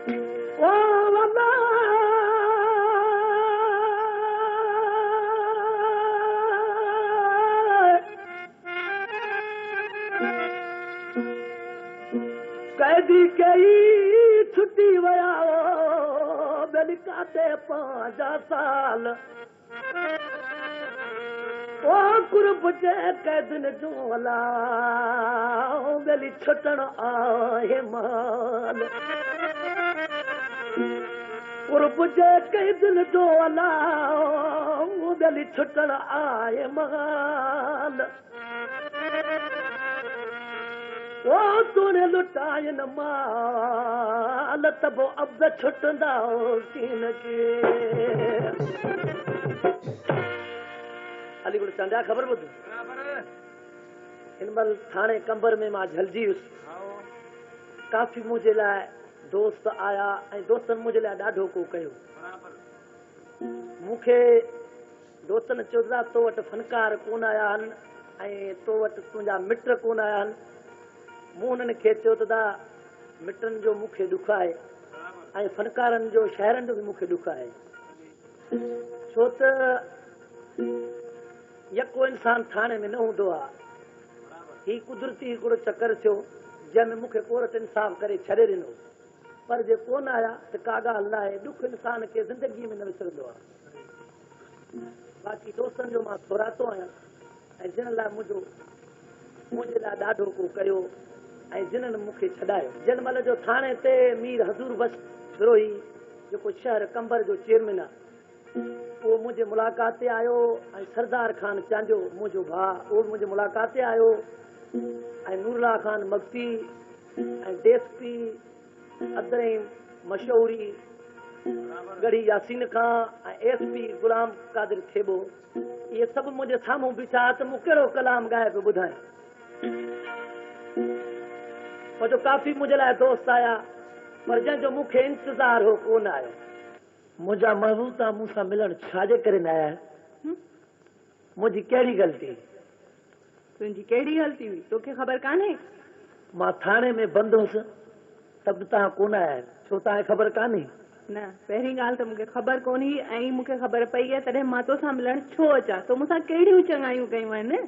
ओ वल्ला कैदी कई छुट्टी वया बेलिकाते 5 साल ओ कुर्ब जे कैदन जो अला बेली छुटण आहे माल कुर्ब जे कैदन जो अला बेली छुटण आहे माल ओ तूने लुटायन माल तब अब छुटंदा कीन के अलीगढ़ चंदा खबर ॿुध हिन महिल थाणे कंबर में मां झलजी वियुसि काफ़ी मुंहिंजे लाइ दोस्त आया ऐं दोस्तनि मुंहिंजे लाइ ॾाढो को कयो मूंखे दोस्तनि चयो त तो वटि फनकार कोन आया आहिनि ऐं तो वटि तुंहिंजा मिट कोन आया आहिनि मूं हुननि खे चयो त मिटनि जो मूंखे ॾुख आहे ऐं फनकारनि जो शहरनि जो बि मूंखे ॾुख आहे छो त यको इंसान थाणे में न हूंदो आहे ही कुदरती हिकिड़ो चकर थियो जंहिंमें मूंखे कोर्ट इंसाफ़ करे छॾे ॾिनो पर जे कोन आया त का ॻाल्हि न आहे ॾुख इंसान खे ज़िंदगीअ में न विसरंदो आहे बाक़ी दोस्तनि जो मां थोरातो आहियां ऐं जिन लाइ मुंहिंजे लाइ ॾाढो को कयो ऐं जिन्हनि मूंखे छॾायो जिन महिल जो थाणे ते मीर हज़ूर बस विरोही जेको शहर कंबर जो चेयरमैन आहे उहो मुंहिंजे मुलाक़ात ते आयो ऐं सरदार ख़ान चांजो मुंहिंजो भाउ उहो मुंहिंजे मुलाक़ात ते आयो ऐं नूरला ख़ान मक्ती ऐं डेसपी अदरईं मशहूरी गढ़ी यासीन खां ऐं एसपी गुलाम कादिर थेबो इहे सभु मुंहिंजे साम्हूं बीठा त मूं कहिड़ो कलाम ॻाए पियो ॿुधायां मुंहिंजो काफ़ी मुंहिंजे लाइ दोस्त आया पर जंहिंजो मूंखे इंतज़ार हो कोन आयो मुंहिंजा महबूब मूंसां मिलण छाजे करे न आया मुंहिंजी कहिड़ी ग़लती तुंहिंजी कहिड़ी ग़लती हुई तोखे ख़बर कान्हे मां थाणे में बंदि हुउसि त बि तव्हां कोन आया छो तव्हांखे ख़बर कान्हे न पहिरीं ॻाल्हि त मूंखे ख़बर कोन हुई ऐं मूंखे ख़बर पई आहे तॾहिं मां तोसां मिलण छो अचां तो मूंसां कहिड़ियूं चङायूं कयूं आहिनि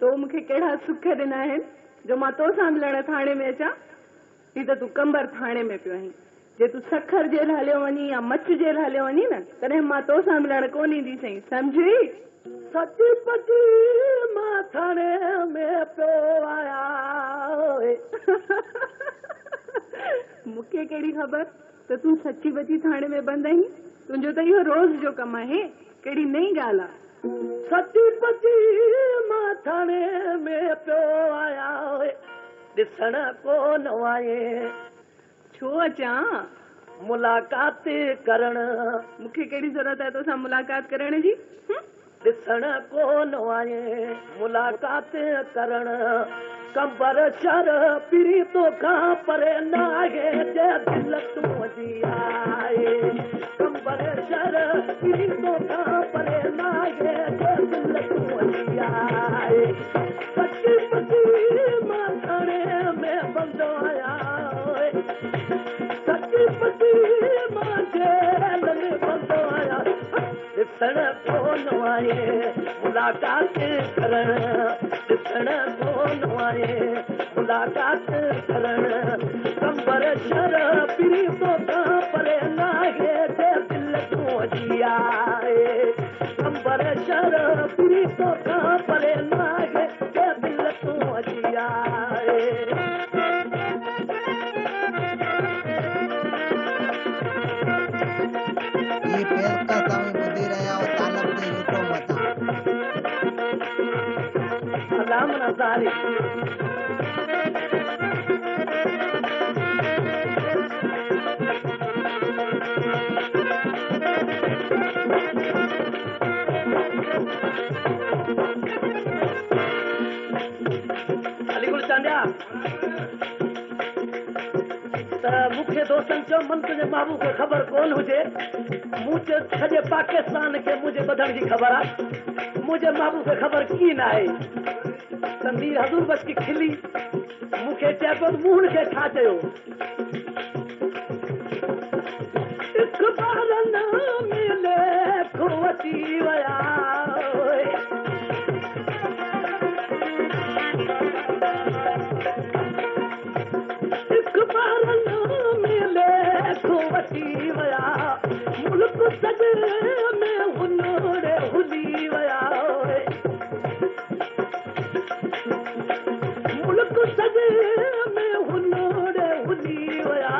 तो मूंखे कहिड़ा सुख ॾिना आहिनि जो मां तोसां मिलण थाणे में अचां ही त तूं कंबर थाणे में पियो आहीं जे तूं सखर जेल हलियो वञी या मछ जेल हलियो वञी न तॾहिं मां तोसां मिलण कोन ईंदी सही सम्झी सची पची मां थाणे में पियो आया मूंखे कहिड़ी ख़बर त तूं सची बची थाणे में बंदि आहीं तुंहिंजो त इहो रोज़ जो कमु आहे कहिड़ी नई ॻाल्हि आहे सची पची मां थाणे में पियो आया ॾिसण कोन आए छो अचां मुलाक़ात करण मूंखे कहिड़ी ज़रूरत आहे तोसां मुलाक़ात करण जी ॾिसण कोन आए मुलाक़ात करण कंबर शर पिरी तोखां परे न आहे जे दिल तुंहिंजी आहे कंबर शर पिरी तोखां परे न आहे जे दिल तुंहिंजी आहे सची पची मां थाणे में बंदि आया सची पची मां जेल में बंदि आया ॾिसण कोन आए मुलाक़ात करण ॾिसण कोन आए मुलाक़ात करण कंबर शर पिरी तोखां परे न आहे जे दिल तुंहिंजी आहे कंबर शर पिरी तोखां परे न आहे जे दिल तुंहिंजी आहे सलाम नज़ारी अलीगढ़ चांडिया त मूंखे दोस्तनि चयो मन तुंहिंजे बाबू खे ख़बर कोन हुजे मूं चयो सॼे पाकिस्तान खे मुंहिंजे ॿधण जी ख़बर आहे मुंहिंजे बाबू खे ख़बर कीअं न आहे त त मीर हज़ूर बस की खिली मूंखे चए पियो मूं खे छा चयो इक़बालनि में लेखो अची विया इक़बालनि में लेखो अची विया मुल्क सॼे में हुनरे हुली विया मुल्क सॼे में हुनरे हुली विया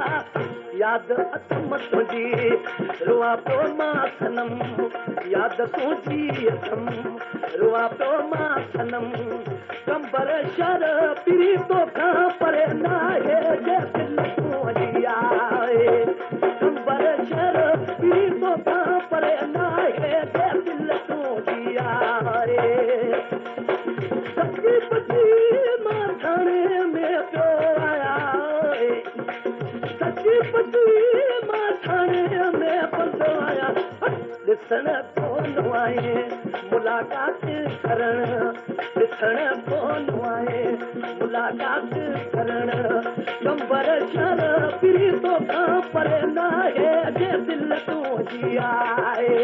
यादि अथमि तुंहिंजी रुआ पियो मां सनम यादि तुंहिंजी अथमि रुआ पियो मां सनम कंबर शर पीरी तोखां परे नाहे जे दिल तुंहिंजी आहे कंबर शर पीरी तोखां परे नाहे जे दिल तुंहिंजी आहे सची पची मां थाणे में पियो आया सची पची मां थाणे में पहुतो आया ॾिसण कोन आए मुलाक़ात करण ॾिसण कोन आए मुलाक़ात करण कंबर शर पीरी तोखां परे नाहे जे दिल तुंहिंजी आहे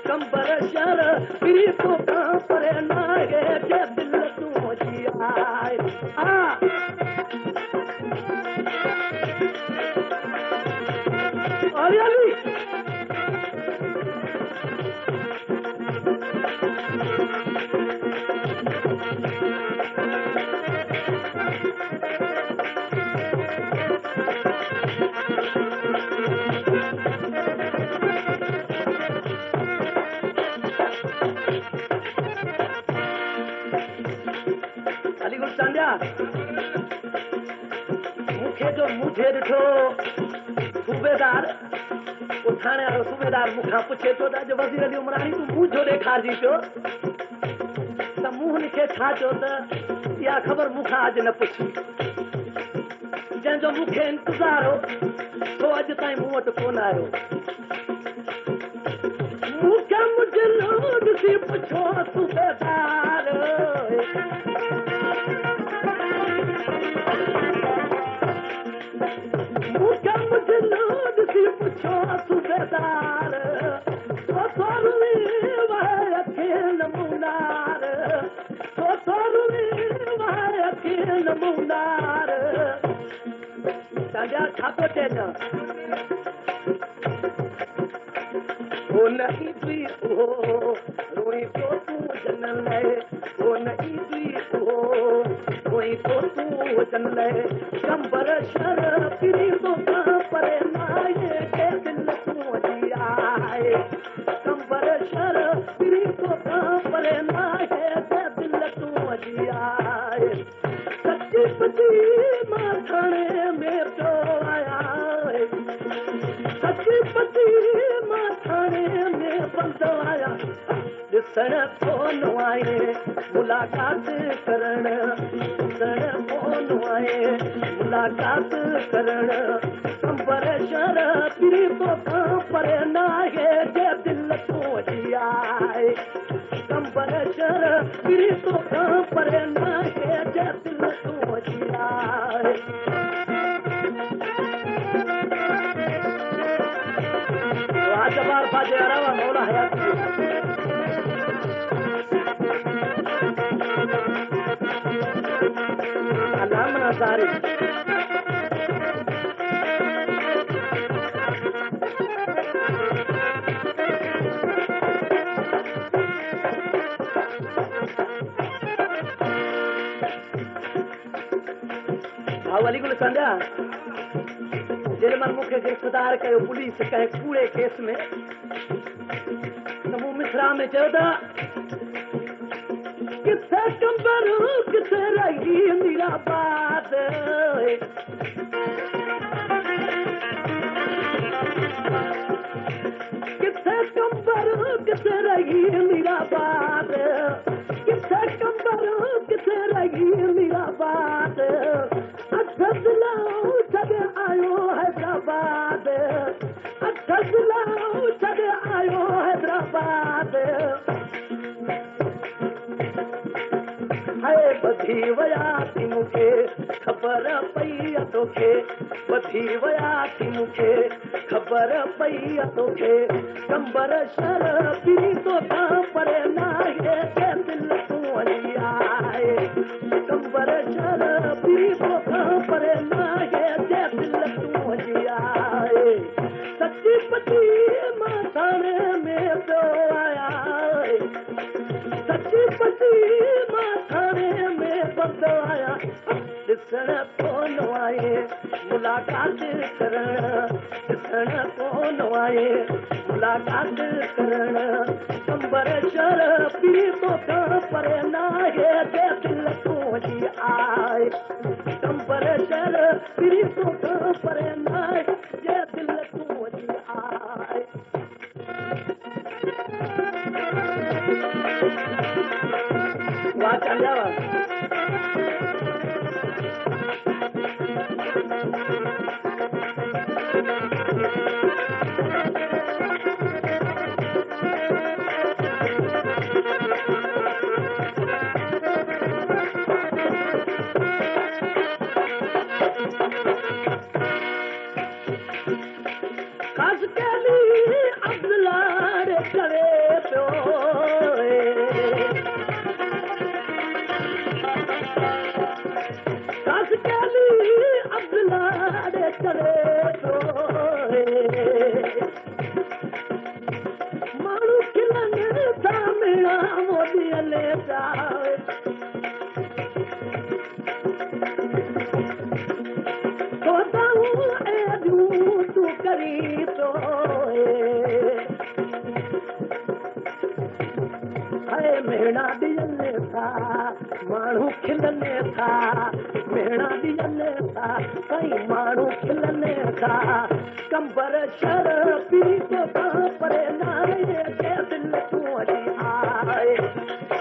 कंबर शर पीरी तोखां परे नाहे जे दिल तुंहिंजी आहे अली अलीगुल चांदिया मूंखे जो मुझे ॾिठो सूबेदार थाणे वारो सूबेदार मूंखां पुछे थो त अॼु वज़ीर अली उमराणी तूं मुंहुं छो ॾेखारिजी पियो त मूं हुनखे छा चयो त इहा ख़बर मूंखां अॼु न पुछ जंहिंजो मूंखे इंतज़ार हो सो अॼु ताईं मूं वटि कोन आयो मूंखे मुंहिंजे ॾिसी पुछो सूबेदार मूंखे मुंहिंजे ॾिसी पुछो सूबेदार नमूनार नमूनार तव्हांजा छा पियो चइनि हो न ईंदी उहो रोई पियो तूं जन लाइ हो न ईंदी उहो रोई पियो तूं जन लाइ कंबर शर पीरी तोखां परे नाहे जे दिल तुंहिंजी आहे कंबर शर पीरी तोखां परे नाहे जे दिल तुंहिंजी आहे सची पची मां थाणे में पियो आया सची पची मां थाणे में पहुतो आया ॾिसण कोन आए मुलाक़ात करण ॾिसण कोन आए मुलाक़ात करण कंबर शर पीरी तोखां परे नाहे जे दिल तुंहिंजी आहे कंबर शर पीरी तोखां परे नाहे जे दिल तुंहिंजी आहे जबार फाजे अरावा मौला हयाती अलामना सारी अलीगुल संध्या जेॾीमहिल मूंखे गिरफ़्तार कयो पुलिस कंहिं कूड़े केस में त मूं मिसरा में चयो त किथे कंबर किथे रही मीरा बात किथे कंबर किथे रही मीरा बात किथे कंबर किथे रही मीरा बात छॾे आयो हैदराबाद छॾे आयो हैदराबाद है बदी वधी वया थी मूंखे ख़बर पई तोखे वधी वया थी मूंखे ख़बर पई तोखे कंबर शर पी तोखां परे नाहे के दिल तूं वञी आहे कंबर शर पी तोखां परे नाहे के दिल तूं वञी आहे सची पची मां थाणे में पियो आया सची पची मां थाणे में पियो आया ॾिसण कोन आए मुलाक़ात करण ॾिसण कोन आए मुलाक़ात करण कंबर शर पी तोखां परे नाहे के दिल तूं वञी आहे कंबर शर पी तोखां परे नाहे के दिल तूं वञी आहे वाह चांजा मेणा ॾियनि था माण्हू खिलनि था मेणा ॾियनि था कई माण्हू खिलनि था कंबर शर पी तोखां परे नाहे के दिल तूं वञी आहे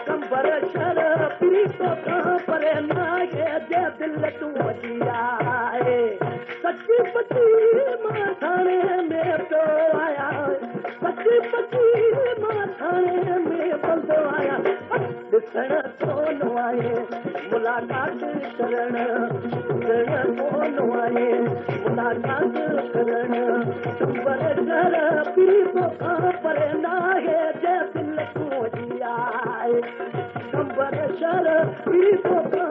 कंबर शर पी तोखां परे नाहे के दिल तूं वञी आहे सची पची मां थाणे में पियो आया सची पची मां थाणे में पियो आया ॾिसण कोन आए मुलाक़ात करण ॾिसण कोन आए मुलाक़ात करण कंबर शर पी तोखां परे नाहे के दिल तूं वञी आहे कंबर शर पी तोखां